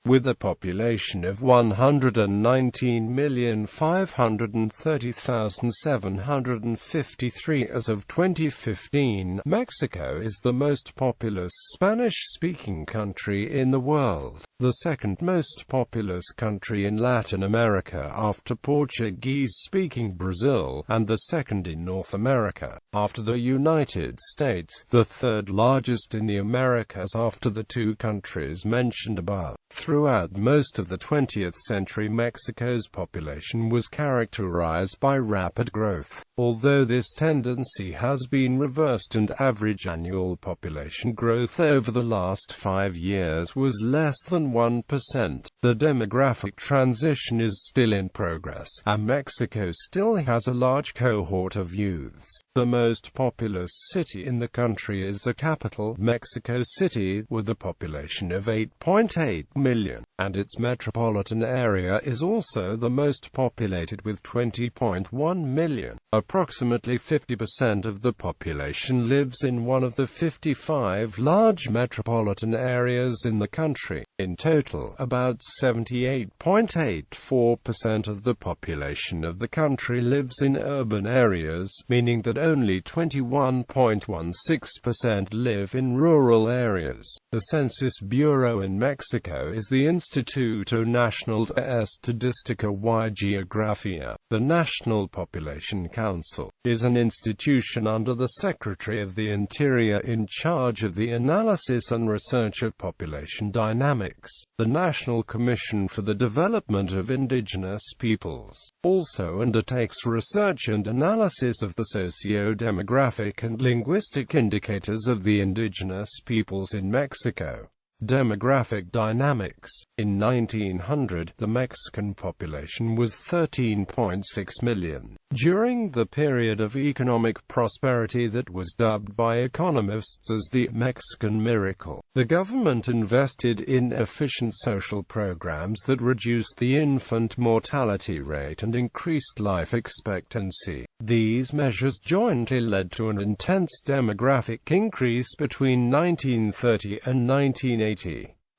with a population of 119,530,753 as of 2015. Mexico is the most populous Spanish-speaking country in the world, the second most populous country in Latin America after Portuguese-speaking Brazil, and the second in North America, after the United States, the third largest in the Americas after the two countries mentioned above. Throughout most of the 20th century, Mexico's population was characterized by rapid growth, although this tendency has been reversed and average annual population growth over the last 5 years was less than 1%. The demographic transition is still in progress, and Mexico still has a large cohort of youths. The most populous city in the country is the capital, Mexico City, with a population of 8.8 million, and its metropolitan area is also the most populated with 20.1 million. Approximately 50% of the population lives in one of the 55 large metropolitan areas in the country. In total, about 78.84% of the population of the country lives in urban areas, meaning that only 21.16% live in rural areas. The Census Bureau in Mexico is the Instituto Nacional de Estadística y Geografía. The National Population Council is an institution under the Secretary of the Interior in charge of the analysis and research of population dynamics. The National Commission for the Development of Indigenous Peoples also undertakes research and analysis of the socio-demographic and linguistic indicators of the indigenous peoples in Mexico. Demographic dynamics. In 1900, the Mexican population was 13.6 million. During the period of economic prosperity that was dubbed by economists as the Mexican miracle, the government invested in efficient social programs that reduced the infant mortality rate and increased life expectancy. These measures jointly led to an intense demographic increase between 1930 and 1980.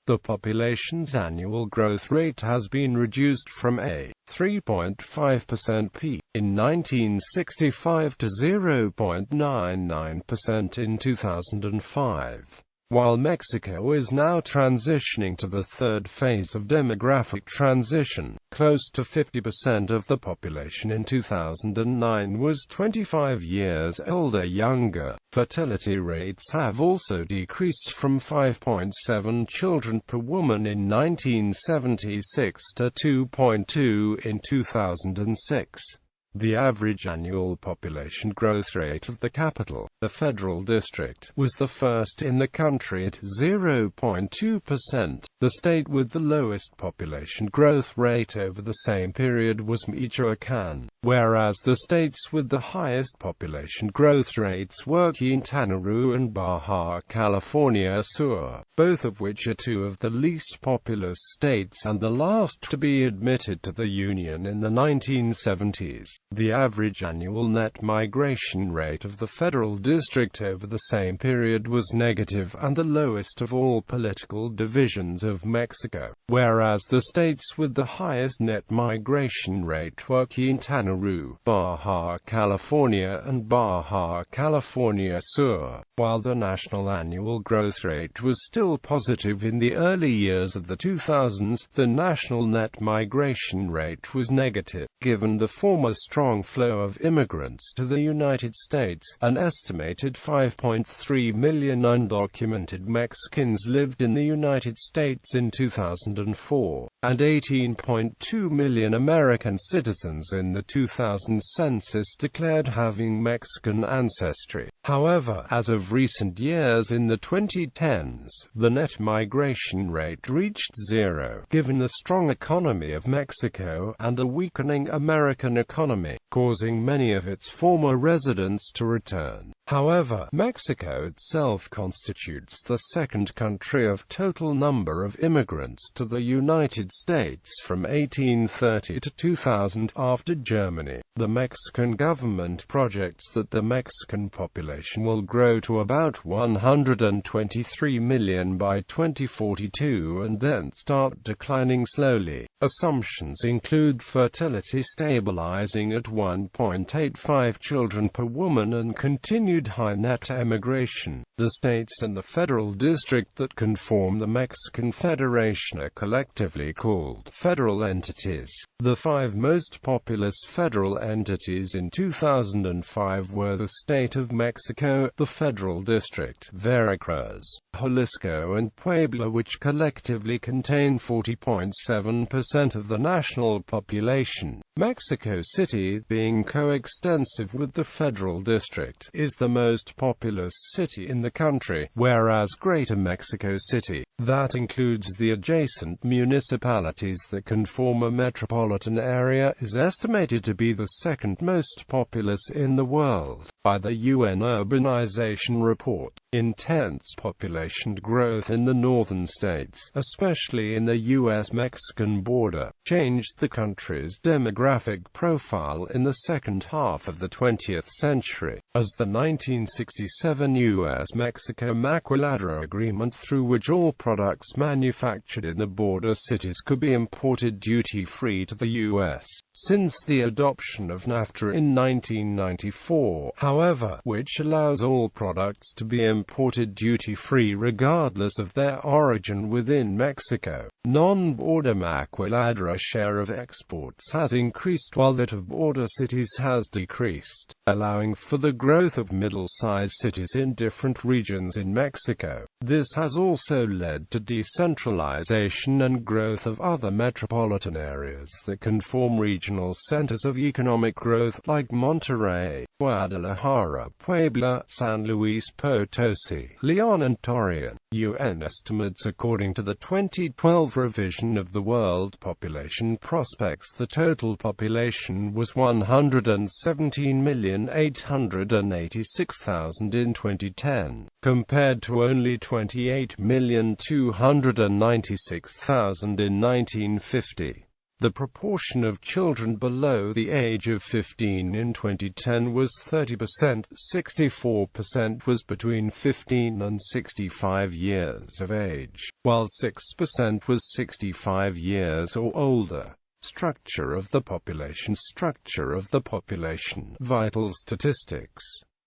The population's annual growth rate has been reduced from a 3.5% peak in 1965 to 0.99% in 2005. While Mexico is now transitioning to the third phase of demographic transition, close to 50% of the population in 2009 was 25 years old or younger. Fertility rates have also decreased from 5.7 children per woman in 1976 to 2.2 in 2006. The average annual population growth rate of the capital, the Federal District, was the first in the country at 0.2%. The state with the lowest population growth rate over the same period was Michoacán, whereas the states with the highest population growth rates were Quintana Roo and Baja California Sur, both of which are two of the least populous states and the last to be admitted to the Union in the 1970s. The average annual net migration rate of the Federal District over the same period was negative and the lowest of all political divisions of Mexico, whereas the states with the highest net migration rate were Quintana Roo, Baja California and Baja California Sur. While the national annual growth rate was still positive in the early years of the 2000s, the national net migration rate was negative. Given the former strong flow of immigrants to the United States, an estimated 5.3 million undocumented Mexicans lived in the United States in 2004, and 18.2 million American citizens in the 2000 census declared having Mexican ancestry. However, as of recent years in the 2010s, the net migration rate reached zero, given the strong economy of Mexico and a weakening American economy, causing many of its former residents to return. However, Mexico itself constitutes the second country of total number of immigrants to the United States from 1830 to 2000. After Germany, the Mexican government projects that the Mexican population will grow to about 123 million by 2042 and then start declining slowly. Assumptions include fertility stabilizing at 1.85 children per woman and continued high net emigration. The states and the federal district that can form the Mexican Federation are collectively called federal entities. The 5 most populous federal entities in 2005 were the State of Mexico, the Federal District, Veracruz, Jalisco and Puebla, which collectively contain 40.7% of the national population. Mexico City, being coextensive with the Federal District, is the most populous city in the country, whereas Greater Mexico City, that includes the adjacent municipalities that can form a metropolitan area, is estimated to be the second most populous in the world. By the UN Urbanization Report, intense population growth in the northern states, especially in the U.S.-Mexican border, changed the country's demographic profile in the second half of the 20th century, as the 1967 U.S.-Mexico Maquiladora Agreement, through which all products manufactured in the border cities could be imported duty-free to the U.S. Since the adoption of NAFTA in 1994, however, which allows all products to be imported duty-free regardless of their origin within Mexico, non-border Maquiladora share of exports has increased while that of border cities has decreased, allowing for the growth of middle-sized cities in different regions in Mexico. This has also led to decentralization and growth of other metropolitan areas that can form regional centers of economic growth, like Monterrey, Guadalajara, Puebla, San Luis Potosi, León and Torreón. UN estimates. According to the 2012 revision of the World Population Prospects, the total population was 117,886,000 in 2010, compared to only 28,296,000 in 1950. The proportion of children below the age of 15 in 2010 was 30%, 64% was between 15 and 65 years of age, while 6% was 65 years or older. Structure of the population. Vital statistics.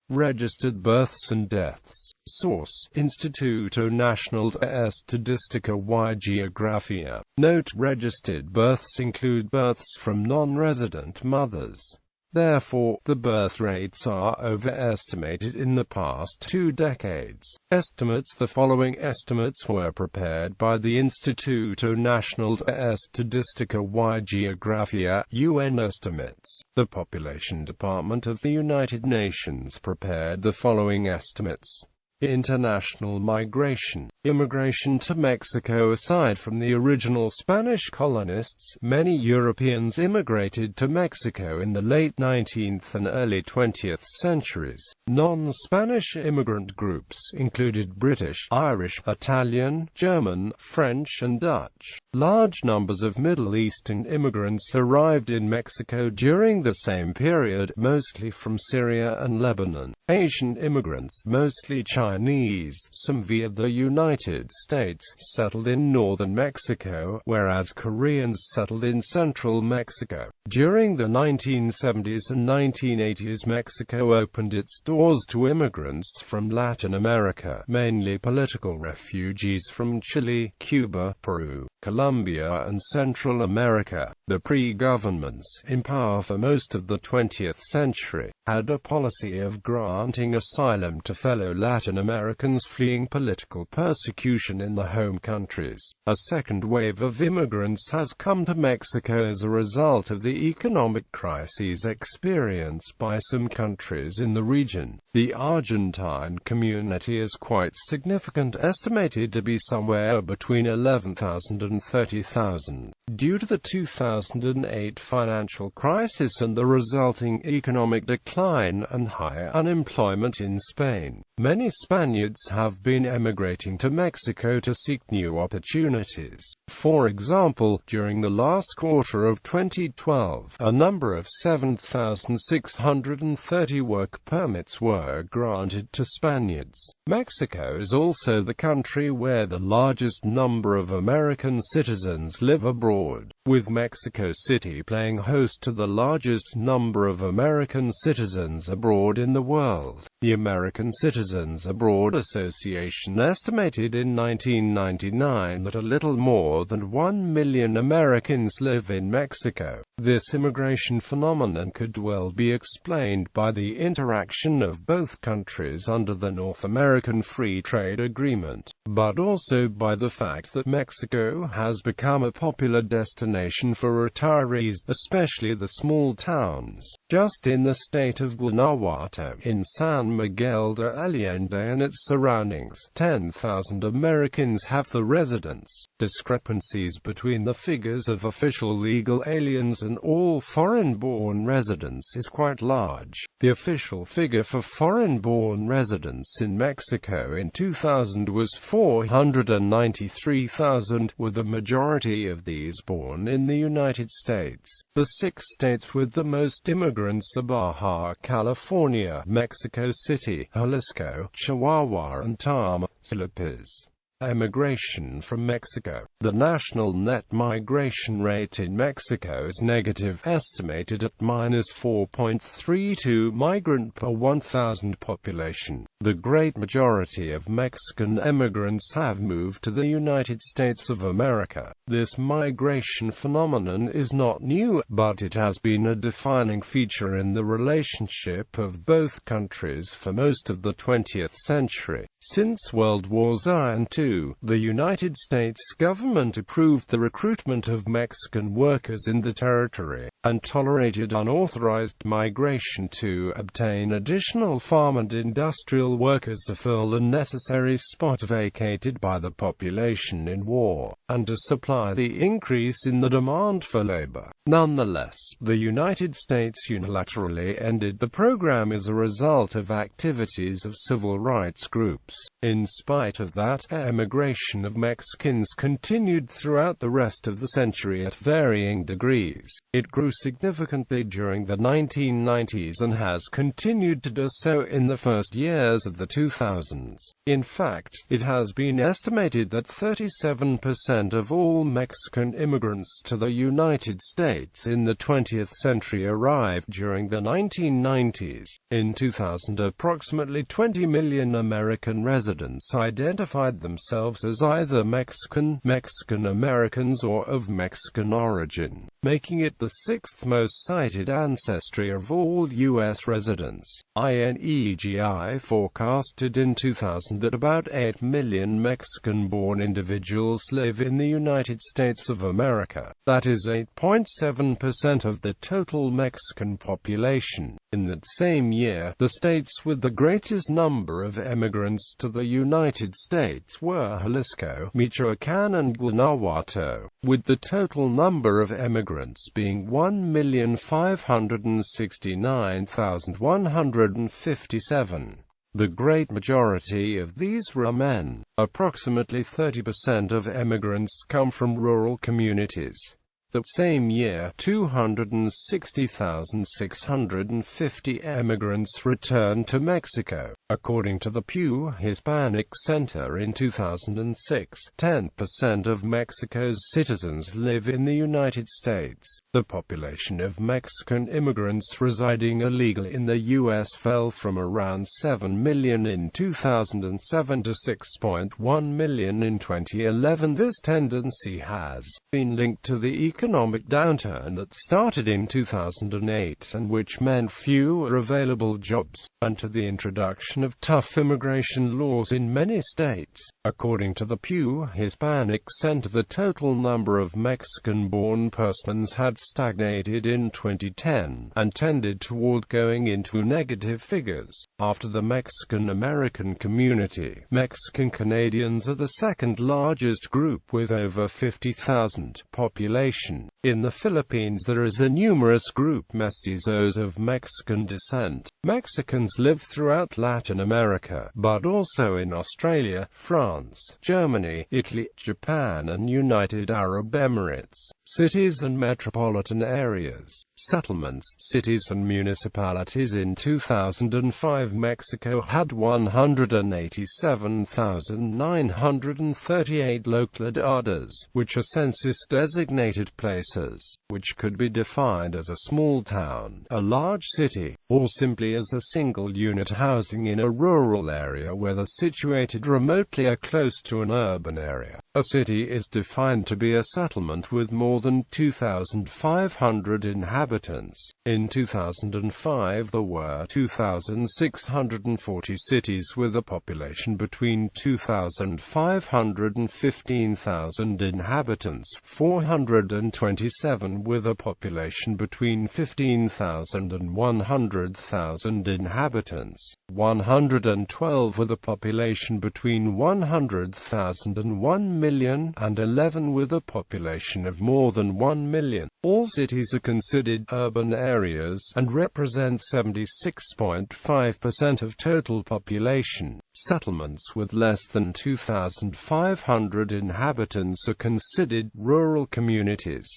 Registered births and deaths. Source: Instituto Nacional de Estadística y Geografía. Note: registered births include births from non-resident mothers. Therefore, the birth rates are overestimated in the past 2 decades. Estimates. The following estimates were prepared by the Instituto Nacional de Estadística y Geografía, UN estimates. The Population Department of the United Nations prepared the following estimates. International migration. Immigration to Mexico. Aside from the original Spanish colonists, many Europeans immigrated to Mexico in the late 19th and early 20th centuries. Non-Spanish immigrant groups included British, Irish, Italian, German, French and Dutch. Large numbers of Middle Eastern immigrants arrived in Mexico during the same period, mostly from Syria and Lebanon. Asian immigrants, mostly Chinese, some via the United States, settled in northern Mexico, whereas Koreans settled in central Mexico. During the 1970s and 1980s, Mexico opened its doors to immigrants from Latin America, mainly political refugees from Chile, Cuba, Peru, Colombia and Central America. The pre-governments, in power for most of the 20th century, had a policy of granting asylum to fellow Latin Americans fleeing political persecution in the home countries. A second wave of immigrants has come to Mexico as a result of the economic crises experienced by some countries in the region. The Argentine community is quite significant, estimated to be somewhere between 11,000 and 30,000. Due to the 2008 financial crisis and the resulting economic decline, decline and higher unemployment in Spain. Many Spaniards have been emigrating to Mexico to seek new opportunities. For example, during the last quarter of 2012, a number of 7,630 work permits were granted to Spaniards. Mexico is also the country where the largest number of American citizens live abroad, with Mexico City playing host to the largest number of American citizens abroad in the world. The American Citizens Abroad Association estimated in 1999 that a little more than 1 million Americans live in Mexico. This immigration phenomenon could well be explained by the interaction of both countries under the North American Free Trade Agreement, but also by the fact that Mexico has become a popular destination for retirees, especially the small towns. Just in the state of Guanajuato, in San Miguel de Allende and its surroundings, 10,000 Americans have the residence. Discrepancies between the figures of official legal aliens and all foreign-born residents is quite large. The official figure for foreign-born residents in Mexico in 2000 was 493,000, with the majority of these born in the United States. The 6 states with the most immigrants are Baja California, Mexico City, Jalisco, Chihuahua and Tamaulipas. Emigration from Mexico. The national net migration rate in Mexico is negative, estimated at -4.32 migrant per 1,000 population. The great majority of Mexican immigrants have moved to the United States of America. This migration phenomenon is not new, but it has been a defining feature in the relationship of both countries for most of the 20th century. Since World Wars I and II, the United States government approved the recruitment of Mexican workers in the territory, and tolerated unauthorized migration to obtain additional farm and industrial workers to fill the necessary spot vacated by the population in war, and to supply the increase in the demand for labor. Nonetheless, the United States unilaterally ended the program as a result of activities of civil rights groups. In spite of that, emigration of Mexicans continued throughout the rest of the century at varying degrees. It grew significantly during the 1990s and has continued to do so in the first years of the 2000s. In fact, it has been estimated that 37% of all Mexican immigrants to the United States in the 20th century arrived during the 1990s. In 2000, approximately 20 million American residents identified themselves as either Mexican, Mexican Americans or of Mexican origin, making it the 6th most cited ancestry of all U.S. residents. INEGI forecasted in 2000 that about 8 million Mexican-born individuals live in the United States of America. That is 8.7% of the total Mexican population. In that same year, the states with the greatest number of immigrants to the United States were Jalisco, Michoacán and Guanajuato, with the total number of immigrants being 1,569,157. The great majority of these were men. Approximately 30% of immigrants come from rural communities. That same year, 260,650 immigrants returned to Mexico. According to the Pew Hispanic Center in 2006, 10% of Mexico's citizens live in the United States. The population of Mexican immigrants residing illegally in the U.S. fell from around 7 million in 2007 to 6.1 million in 2011. This tendency has been linked to the economic downturn that started in 2008 and which meant fewer available jobs, and to the introduction of tough immigration laws in many states. According to the Pew Hispanic Center, the total number of Mexican-born persons had stagnated in 2010, and tended toward going into negative figures. After the Mexican-American community, Mexican Canadians are the second largest group with over 50,000 population. In the Philippines there is a numerous group mestizos of Mexican descent. Mexicans live throughout Latin America, but also in Australia, France, Germany, Italy, Japan and United Arab Emirates. Cities and metropolitan areas. Settlements, cities and municipalities. In 2005 Mexico had 187,938 localidades, which are census-designated places, which could be defined as a small town, a large city, or simply as a single unit housing in a rural area whether situated remotely or close to an urban area. A city is defined to be a settlement with more than 2,500 inhabitants. In 2005 there were 2,640 cities with a population between 2,500 and 15,000 inhabitants, 427 with a population between 15,000 and 100,000 inhabitants, 112 with a population between 100,000 and 1 million, and 11 with a population of more than 1 million. All cities are considered urban areas and represent 76.5% of total population. Settlements with less than 2,500 inhabitants are considered rural communities.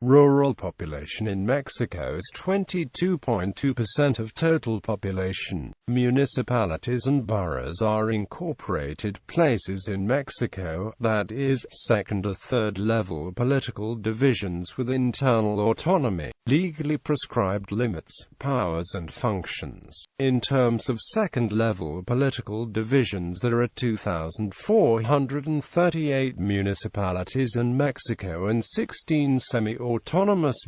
Rural population in Mexico is 22.2% of total population. Municipalities and boroughs are incorporated places in Mexico, that is, second or third level political divisions with internal autonomy, legally prescribed limits, powers and functions. In terms of second level political divisions, there are 2,438 municipalities in Mexico and 16 semi-autonomous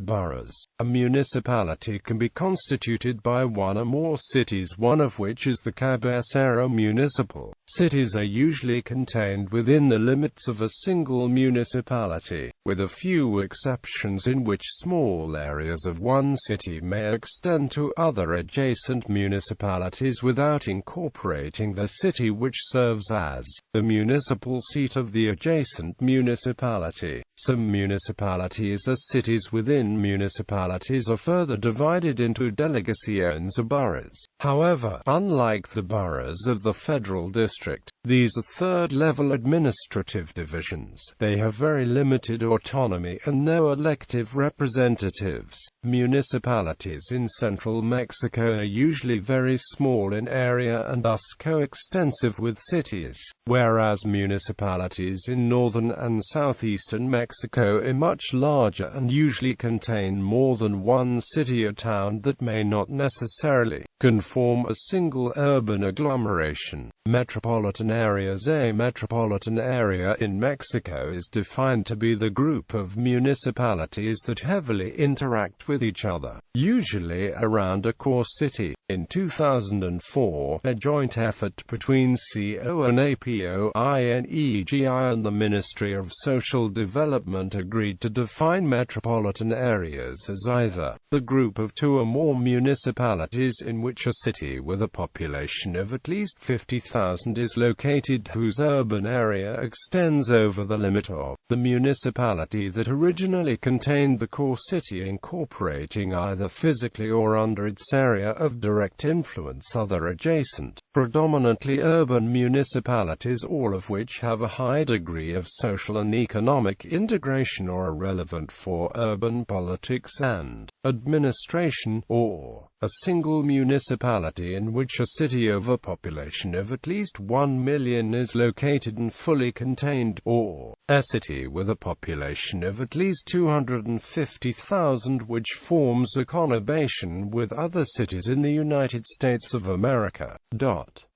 boroughs. A municipality can be constituted by one or more cities, one of which is the cabecera municipal. Cities are usually contained within the limits of a single municipality, with a few exceptions in which small areas of one city may extend to other adjacent municipalities without incorporating the city which serves as the municipal seat of the adjacent municipality. Some municipalities or cities within municipalities are further divided into delegaciones or boroughs. However, unlike the boroughs of the federal district, these are third-level administrative divisions. They have very limited autonomy and no elective representatives. Municipalities in central Mexico are usually very small in area and thus coextensive with cities, whereas municipalities in northern and southeastern Mexico are much larger and usually contain more than one city or town that may not necessarily conform a single urban agglomeration. Metropolitan areas. A metropolitan area in Mexico is defined to be the group of municipalities that heavily interact with each other, usually around a core city. In 2004, a joint effort between CONAPOINEGI and the Ministry of Social Development agreed to define metropolitan areas as either the group of two or more municipalities in which a city with a population of at least 50,000 is located, whose urban area extends over the limit of the municipality that originally contained the core city, incorporating either physically or under its area of direct influence other adjacent, predominantly urban municipalities, all of which have a high degree of social and economic integration or are relevant for urban politics and administration, or a single municipality in which a city of a population of at least 1 million is located and fully contained, or a city with a population of at least 250,000 which forms a conurbation with other cities in the United States of America.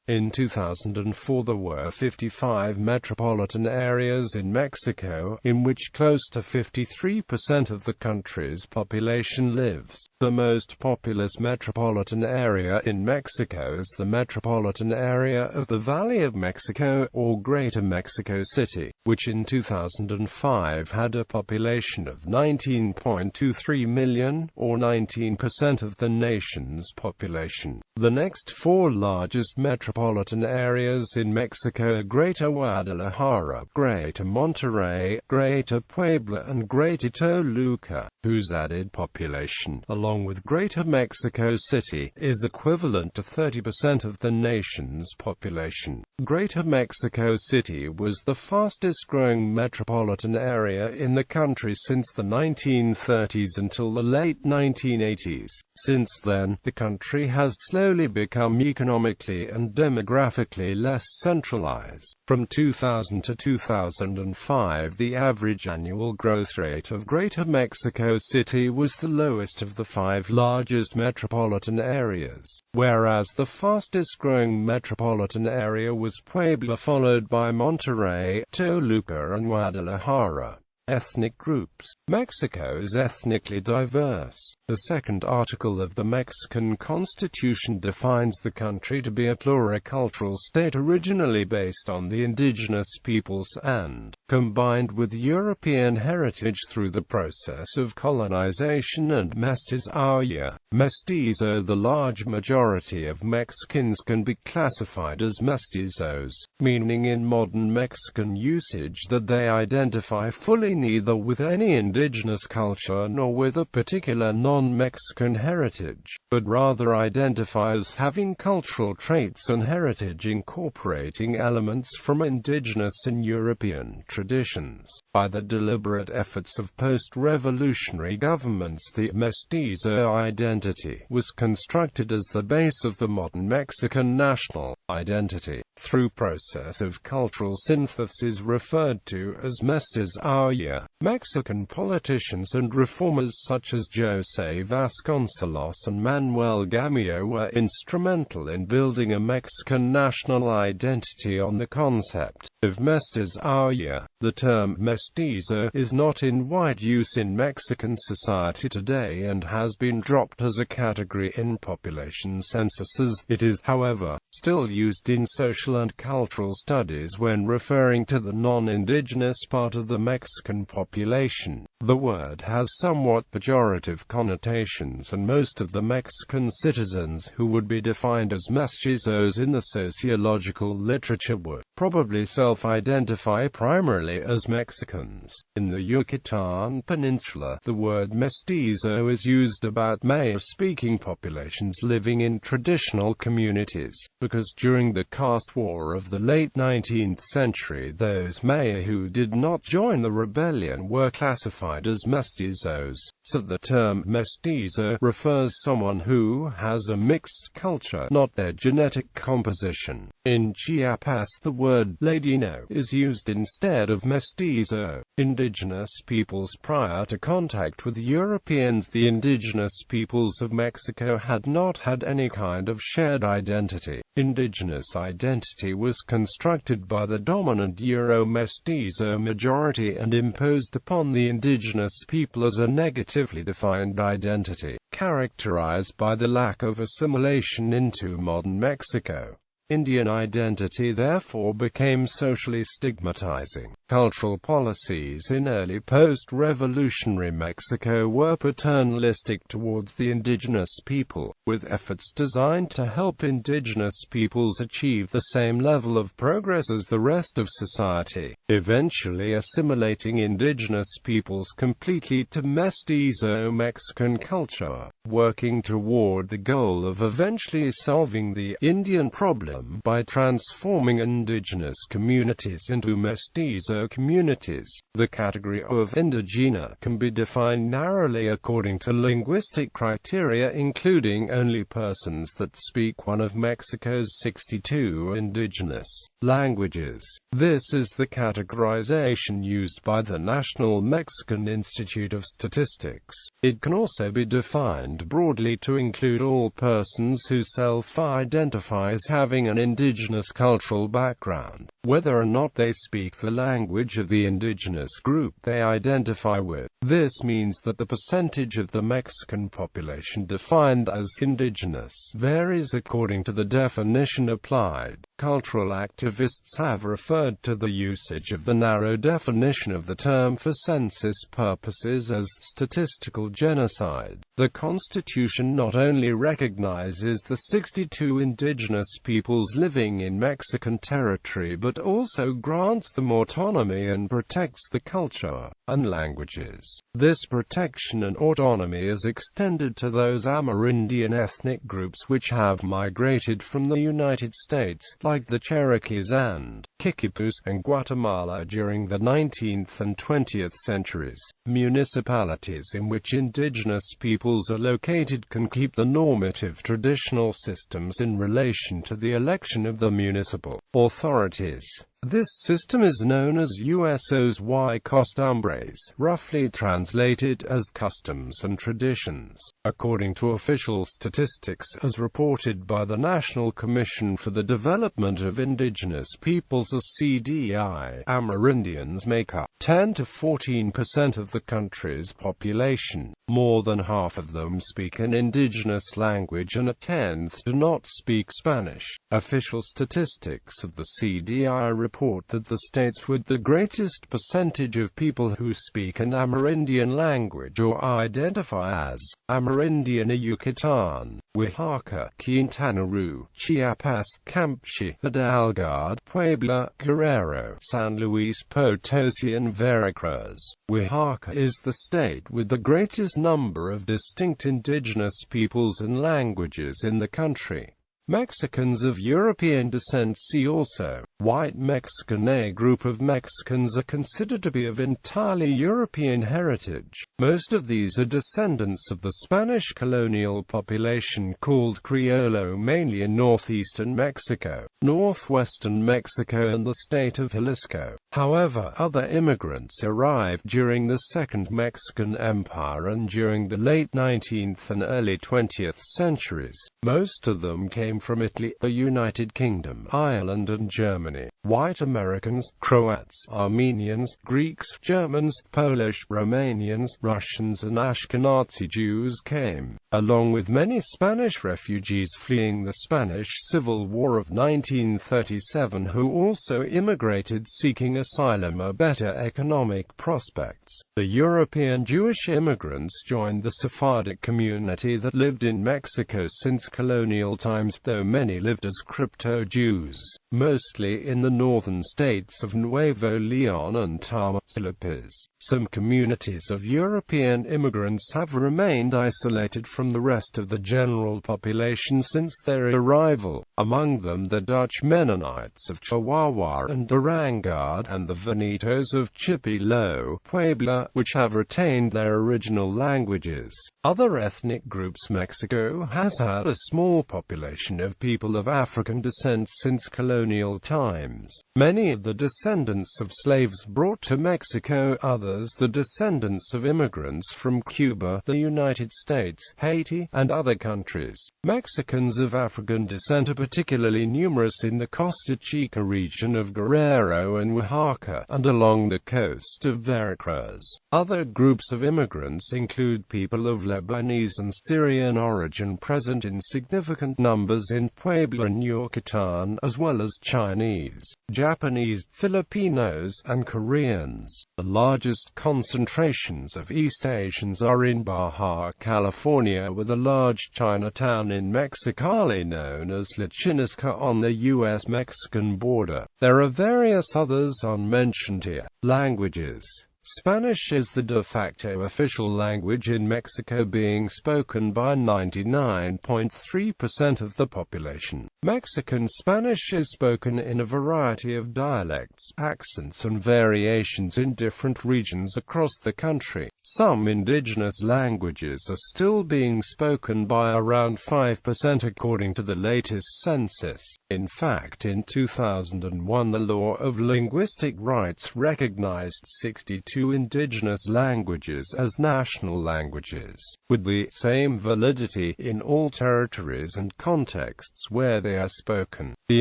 In 2004 there were 55 metropolitan areas in Mexico, in which close to 53% of the country's population lives. The most populous metropolitan area in Mexico is the metropolitan area of the Valley of Mexico, or Greater Mexico City, which in 2005 had a population of 19.23 million, or 19% of the nation's population. The next four largest metropolitan areas in Mexico are Greater Guadalajara, Greater Monterrey, Greater Puebla and Greater Toluca, whose added population, along with Greater Mexico City, is equivalent to 30% of the nation's population. Greater Mexico City was the fastest-growing metropolitan area in the country since the 1930s until the late 1980s. Since then, the country has slowly become economically and demographically less centralized. From 2000 to 2005, the average annual growth rate of Greater Mexico City was the lowest of the five largest metropolitan areas, whereas the fastest-growing metropolitan area was Puebla, followed by Monterrey, Toluca and Guadalajara. Ethnic groups. Mexico is ethnically diverse. The second article of the Mexican Constitution defines the country to be a pluricultural state originally based on the indigenous peoples and combined with European heritage through the process of colonization and mestizaje. Mestizo. The large majority of Mexicans can be classified as mestizos, meaning in modern Mexican usage that they identify fully neither with any indigenous culture nor with a particular non-Mexican heritage, but rather identify as having cultural traits and heritage incorporating elements from indigenous and European traditions. By the deliberate efforts of post-revolutionary governments, the mestizo identity was constructed as the base of the modern Mexican national identity. Through process of cultural synthesis referred to as mestizaje, Mexican politicians and reformers such as José Vasconcelos and Manuel Gamillo were instrumental in building a Mexican national identity on the concept of mestizaje. The term mestizo is not in wide use in Mexican society today and has been dropped as a category in population censuses. It is, however, still used in social and cultural studies when referring to the non-indigenous part of the Mexican population. The word has somewhat pejorative connotations, and most of the Mexican citizens who would be defined as mestizos in the sociological literature would probably self-identify primarily as Mexicans. In the Yucatan Peninsula, the word mestizo is used about Maya-speaking populations living in traditional communities, because during the caste war of the late 19th century, those Maya who did not join the rebellion were classified as mestizos. So the term mestizo refers someone who has a mixed culture, not their genetic composition. In Chiapas, the word ladino is used instead of mestizo. Indigenous peoples. Prior to contact with Europeans, the indigenous peoples of Mexico had not had any kind of shared identity. Indigenous identity was constructed by the dominant Euro-mestizo majority and imposed upon the indigenous people as a negatively defined identity, characterized by the lack of assimilation into modern Mexico. Indian identity therefore became socially stigmatizing. Cultural policies in early post-revolutionary Mexico were paternalistic towards the indigenous people, with efforts designed to help indigenous peoples achieve the same level of progress as the rest of society, eventually assimilating indigenous peoples completely to mestizo Mexican culture, working toward the goal of eventually solving the Indian problem by transforming indigenous communities into mestizo communities. The category of indigena can be defined narrowly according to linguistic criteria, including only persons that speak one of Mexico's 62 indigenous languages. This is the categorization used by the National Mexican Institute of Statistics. It can also be defined broadly to include all persons who self-identify as having having an indigenous cultural background, whether or not they speak the language of the indigenous group they identify with. This means that the percentage of the Mexican population defined as indigenous varies according to the definition applied. Cultural activists have referred to the usage of the narrow definition of the term for census purposes as statistical genocide. The Constitution not only recognizes the 62 indigenous peoples living in Mexican territory but also grants them autonomy and protects the culture and languages. This protection and autonomy is extended to those Amerindian ethnic groups which have migrated from the United States, like the Cherokees and Kikipus, and Guatemala during the 19th and 20th centuries. Municipalities in which indigenous peoples are located can keep the normative traditional systems in relation to the election of the municipal authorities. This system is known as usos y costumbres, roughly translated as customs and traditions. According to official statistics as reported by the National Commission for the Development of Indigenous Peoples (CDI), Amerindians make up 10 to 14% of the country's population. More than half of them speak an indigenous language and a tenth do not speak Spanish. Official statistics of the CDI report that the states with the greatest percentage of people who speak an Amerindian language or identify as Amerindian are Yucatan, Oaxaca, Quintana Roo, Chiapas, Campeche, Hidalgo, Puebla, Guerrero, San Luis Potosi and Veracruz. Oaxaca is the state with the greatest number of distinct indigenous peoples and languages in the country. Mexicans of European descent. See also, White Mexican. A group of Mexicans are considered to be of entirely European heritage. Most of these are descendants of the Spanish colonial population called Criollo, mainly in northeastern Mexico, northwestern Mexico and the state of Jalisco. However, other immigrants arrived during the Second Mexican Empire and during the late 19th and early 20th centuries. Most of them came from Italy, the United Kingdom, Ireland and Germany. White Americans, Croats, Armenians, Greeks, Germans, Polish, Romanians, Russians and Ashkenazi Jews came, along with many Spanish refugees fleeing the Spanish Civil War of 1937 who also immigrated seeking asylum or better economic prospects. The European Jewish immigrants joined the Sephardic community that lived in Mexico since colonial times, though many lived as crypto-Jews, mostly in the northern states of Nuevo León and Tamaulipas. Some communities of European immigrants have remained isolated from the rest of the general population since their arrival, among them the Dutch Mennonites of Chihuahua and Durango, and the Venitos of Chipilo, Puebla, which have retained their original languages. Other ethnic groups. Mexico has had a small population of people of African descent since colonial times. Many of the descendants of slaves brought to Mexico, others the descendants of immigrants from Cuba, the United States, Haiti, and other countries. Mexicans of African descent are particularly numerous in the Costa Chica region of Guerrero and Oaxaca, and along the coast of Veracruz. Other groups of immigrants include people of Lebanese and Syrian origin present in significant numbers in Puebla and Yucatan, as well as Chinese, Japanese, Filipinos, and Koreans. The largest concentrations of East Asians are in Baja California, with a large Chinatown in Mexicali known as La Chinisca on the U.S.-Mexican border. There are various others unmentioned here. Languages. Spanish is the de facto official language in Mexico, being spoken by 99.3% of the population. Mexican Spanish is spoken in a variety of dialects, accents and variations in different regions across the country. Some indigenous languages are still being spoken by around 5% according to the latest census. In fact, in 2001 the Law of Linguistic Rights recognized 62 indigenous languages as national languages, with the same validity in all territories and contexts where they are spoken. The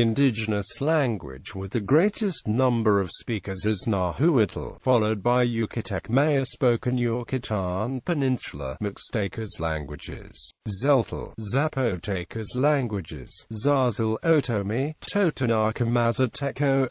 indigenous language with the greatest number of speakers is Nahuatl, followed by Yucatec Maya, spoken Yucatan Peninsula, Mixtecas languages, Tzeltal, Zapotecas languages, Zazzal, Otomi, Totonaca, Mazateco,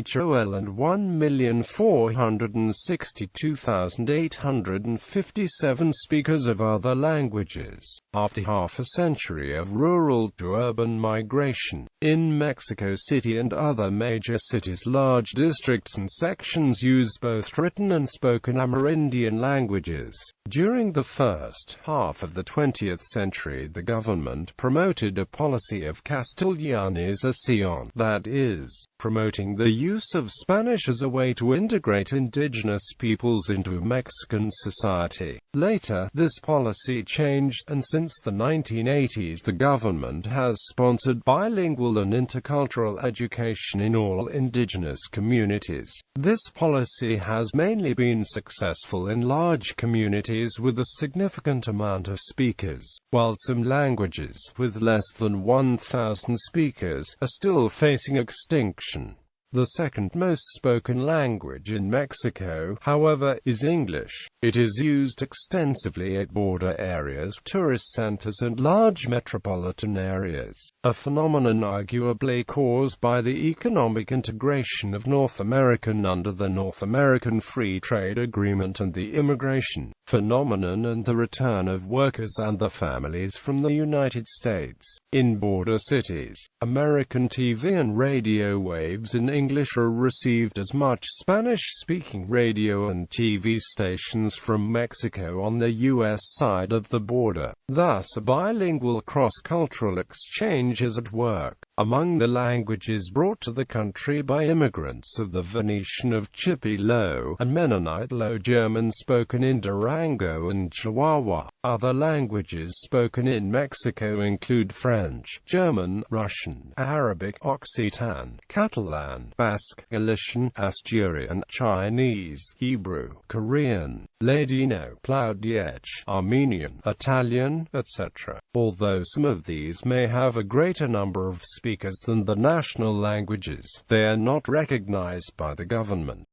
Chol, and 1,462,857 speakers of other languages. After half a century of rural to urban migration, in Mexico City and other major cities, large districts and sections use both written and spoken Amerindian languages. During the first half of the 20th century, the government promoted a policy of Castellanización, that is, promoting the use of Spanish as a way to integrate indigenous peoples into Mexican society. Later, this policy changed, and since the 1980s the government has sponsored bilingual and intercultural education in all indigenous communities. This policy has mainly been successful in large communities with a significant amount of speakers, while some languages with less than 1,000 speakers are still facing extinction. The second most spoken language in Mexico, however, is English. It is used extensively at border areas, tourist centers, and large metropolitan areas, a phenomenon arguably caused by the economic integration of North America under the North American Free Trade Agreement and the immigration phenomenon and the return of workers and their families from the United States. In border cities, American TV and radio waves in English are received as much Spanish-speaking radio and TV stations from Mexico on the U.S. side of the border. Thus, a bilingual cross-cultural exchange is at work. Among the languages brought to the country by immigrants of the Venetian of Chipilo and Mennonite Low German spoken in Durango and Chihuahua. Other languages spoken in Mexico include French, German, Russian, Arabic, Occitan, Catalan, Basque, Galician, Asturian, Chinese, Hebrew, Korean, Ladino, Plaudiech, Armenian, Italian, etc. Although some of these may have a greater number of speakers than the national languages, they are not recognized by the government.